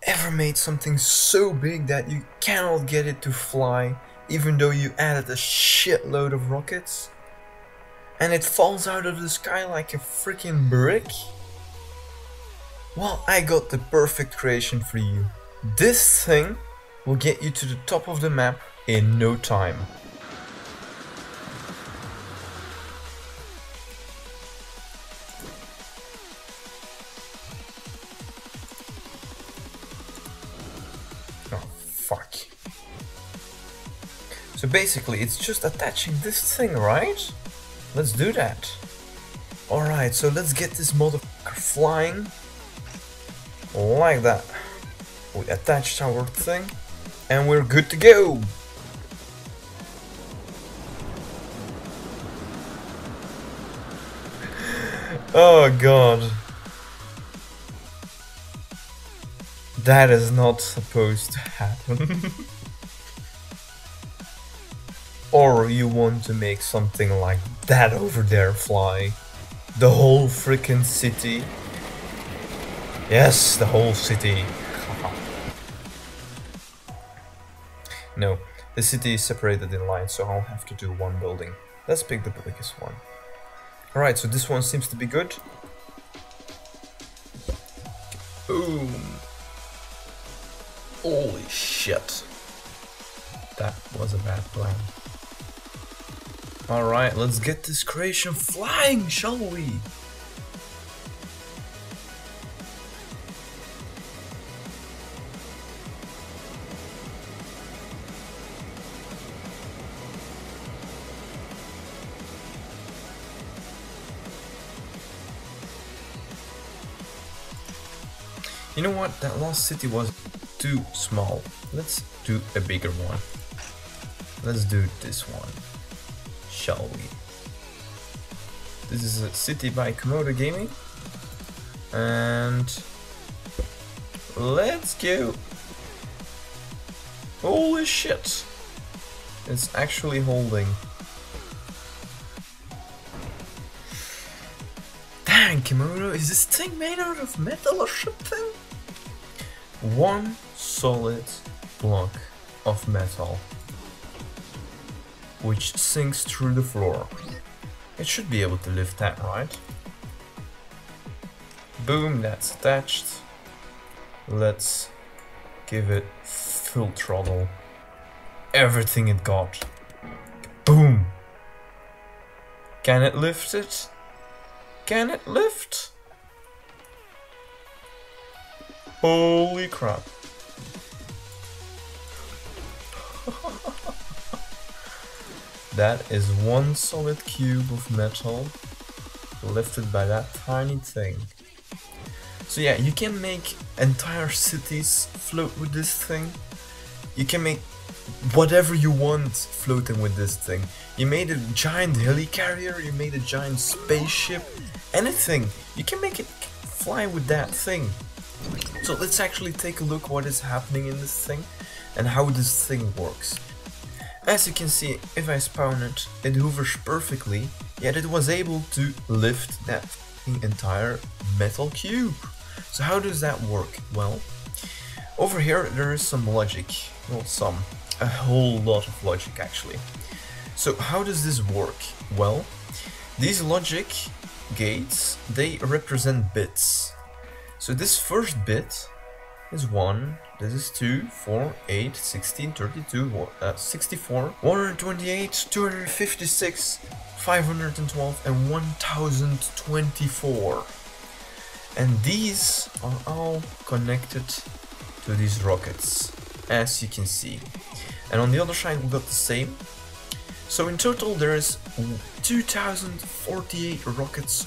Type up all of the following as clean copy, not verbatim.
ever made something so big that you cannot get it to fly, even though you added a shitload of rockets? And it falls out of the sky like a freaking brick? Well, I got the perfect creation for you. This thing will get you to the top of the map in no time. Oh, fuck. So basically, it's just attaching this thing, right? Let's do that. Alright, so let's get this motherfucker flying. Like that. We attached our thing and we're good to go. Oh god. That is not supposed to happen. Or you want to make something like that over there fly. The whole freaking city. Yes, the whole city. No, the city is separated in lines, so I'll have to do one building. Let's pick the biggest one. Alright, so this one seems to be good. Boom. Holy shit. That was a bad plan. Alright, let's get this creation flying, shall we? You know what, that last city was too small. Let's do a bigger one. Let's do this one, shall we? This is a city by Komodo Gaming. And let's go. Holy shit. It's actually holding. Dang, Komodo, is this thing made out of metal or something? One solid block of metal which sinks through the floor. It should be able to lift that, right? Boom, that's attached. Let's give it full throttle. Everything it got. Boom! Can it lift it? Can it lift? Holy crap. That is one solid cube of metal lifted by that tiny thing. So yeah, you can make entire cities float with this thing. You can make whatever you want floating with this thing. You made a giant helicarrier, you made a giant spaceship, anything. You can make it fly with that thing. So let's actually take a look what is happening in this thing and how this thing works. As you can see, if I spawn it, it hovers perfectly, yet it was able to lift that entire metal cube. So how does that work? Well, over here there is some logic. Well, a whole lot of logic actually. So how does this work? Well, these logic gates, they represent bits. So this first bit is 1, this is 2, 4, 8, 16, 32, 64, 128, 256, 512 and 1024. And these are all connected to these rockets, as you can see. And on the other side we got the same. So in total there is 2048 rockets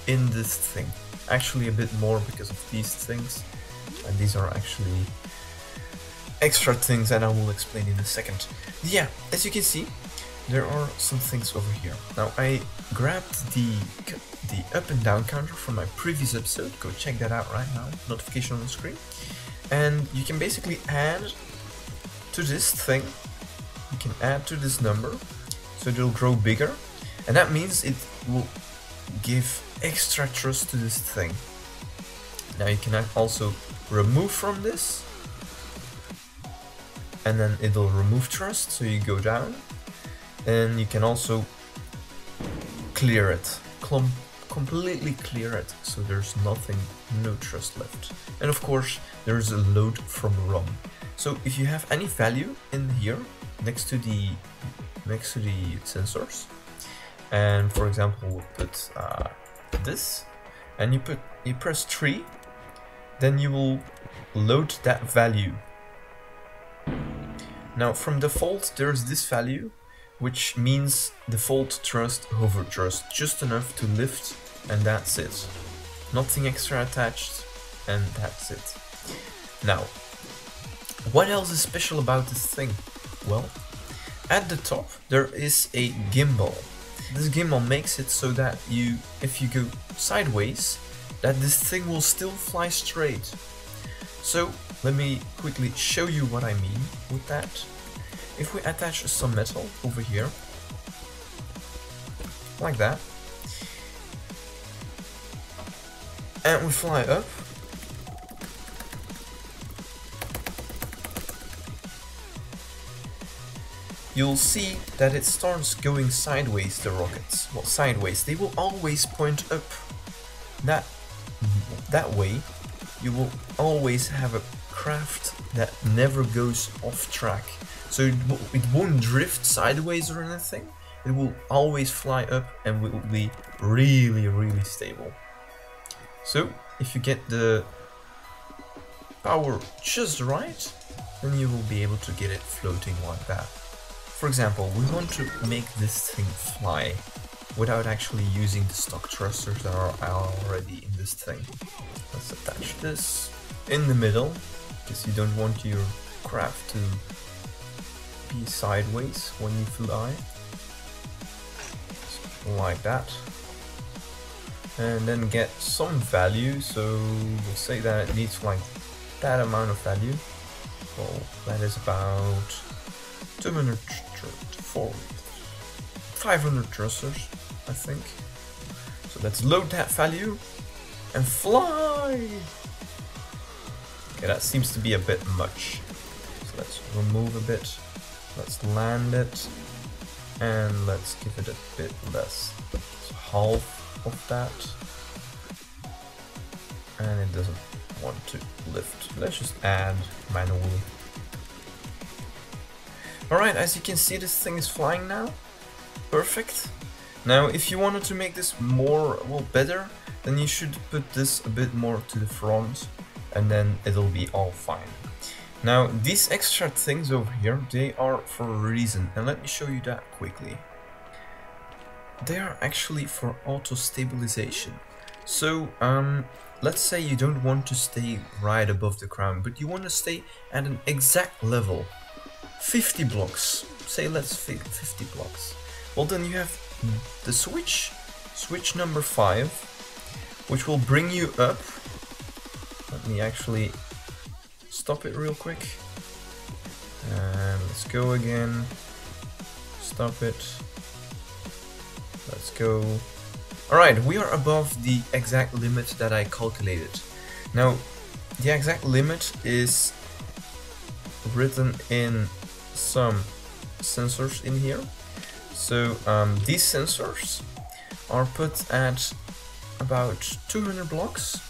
in this thing. Actually a bit more because of these things. And these are actually extra things and I will explain in a second. Yeah, as you can see, there are some things over here. Now I grabbed the up and down counter from my previous episode. Go check that out right now. Notification on the screen. And you can basically add to this thing. You can add to this number, so it will grow bigger. And that means it will give extra thrust to this thing. Now you can also remove from this, and then it'll remove trust, so you go down, and you can also clear it, completely clear it, so there's nothing, no trust left. And of course there's a load from ROM. So if you have any value in here next to the sensors, and for example we'll put this, and you press 3, then you will load that value. Now from default there's this value, which means default trust, hover trust, just enough to lift, and that's it. Nothing extra attached, and that's it. Now, what else is special about this thing? Well, at the top there is a gimbal. This gimbal makes it so that if you go sideways, that this thing will still fly straight. So let me quickly show you what I mean with that. If we attach some metal over here, like that, and we fly up, you'll see that it starts going sideways, the rockets. Well, sideways. They will always point up. That way, you will always have a craft that never goes off track. So it won't drift sideways or anything. It will always fly up and will be really, really stable. So if you get the power just right, then you will be able to get it floating like that. For example, we want to make this thing fly without actually using the stock thrusters that are already in this thing. Let's attach this in the middle, because you don't want your craft to be sideways when you fly. Like that. And then get some value, so we'll say that it needs like that amount of value. Well, that is about 200, 500 thrusters, I think. So let's load that value and fly! Okay, that seems to be a bit much. So let's remove a bit. Let's land it. And let's give it a bit less. So half of that. And it doesn't want to lift. Let's just add manually. Alright, as you can see, this thing is flying now. Perfect. Now, if you wanted to make this more, well, better, then you should put this a bit more to the front, and then it'll be all fine. Now, these extra things over here, they are for a reason, and let me show you that quickly. They are actually for auto stabilization. So, let's say you don't want to stay right above the ground, but you want to stay at an exact level. 50 blocks. Say let's 50 blocks. Well, then you have the switch number 5, which will bring you up. Let me actually stop it real quick. And let's go again. Stop it. Let's go. Alright, we are above the exact limit that I calculated. Now, the exact limit is written in some sensors in here. So these sensors are put at about 200 blocks,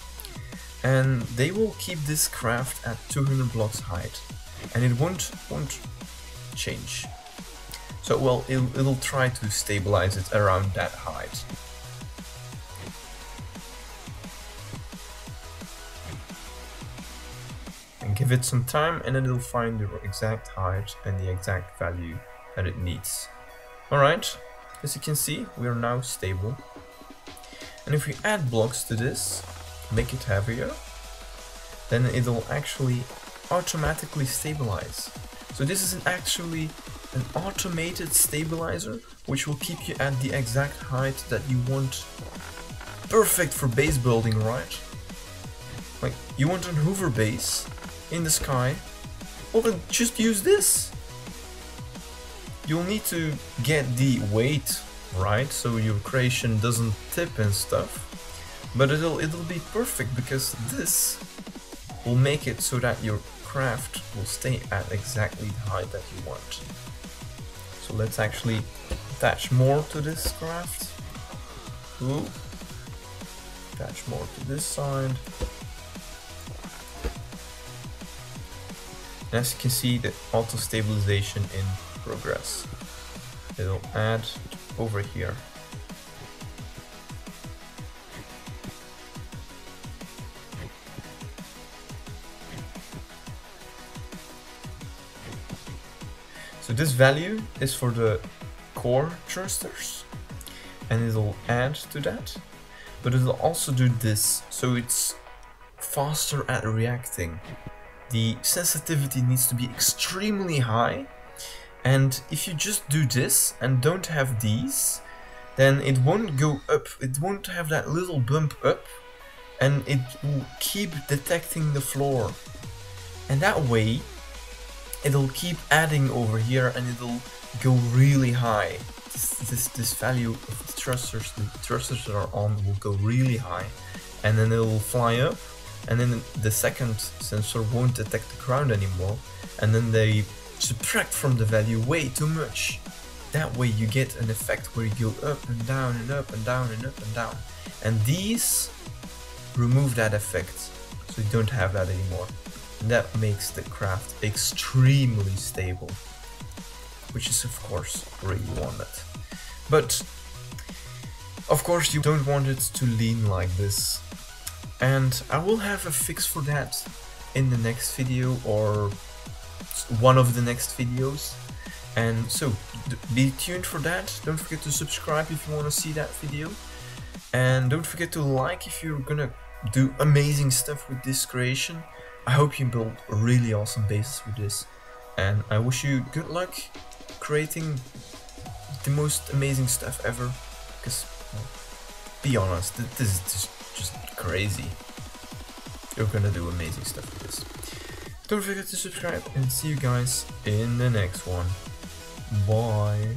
and they will keep this craft at 200 blocks height, and it won't change. So well, it'll try to stabilize it around that height. And give it some time, and then it'll find the exact height and the exact value that it needs. Alright, as you can see, we are now stable. And if we add blocks to this, make it heavier, then it'll actually automatically stabilize. So this is actually an automated stabilizer, which will keep you at the exact height that you want. Perfect for base building, right? Like, you want a hover base in the sky? Well, then just use this. You'll need to get the weight right, so your creation doesn't tip and stuff, but it'll be perfect, because this will make it so that your craft will stay at exactly the height that you want. So let's actually attach more to this craft. Ooh. Attach more to this side. And as you can see, the auto stabilization in progress. It'll add over here. So this value is for the core thrusters, and it'll add to that, but it'll also do this, so it's faster at reacting. The sensitivity needs to be extremely high, and if you just do this and don't have these, then it won't go up, it won't have that little bump up, and it will keep detecting the floor. And that way, it'll keep adding over here and it'll go really high. This value of the thrusters that are on will go really high, and then it'll fly up, and then the second sensor won't detect the ground anymore, and then they subtract from the value way too much. That way you get an effect where you go up and down and up and down and up and down. And these remove that effect, so you don't have that anymore. And that makes the craft extremely stable, which is of course where you want it. But of course you don't want it to lean like this. And I will have a fix for that in the next video, or one of the next videos. And so be tuned for that. Don't forget to subscribe if you want to see that video. And don't forget to like if you're gonna do amazing stuff with this creation. I hope you build a really awesome basis with this. And I wish you good luck creating the most amazing stuff ever. Because, well, be honest, this is just crazy. You're gonna do amazing stuff with this. Don't forget to subscribe and see you guys in the next one. Bye.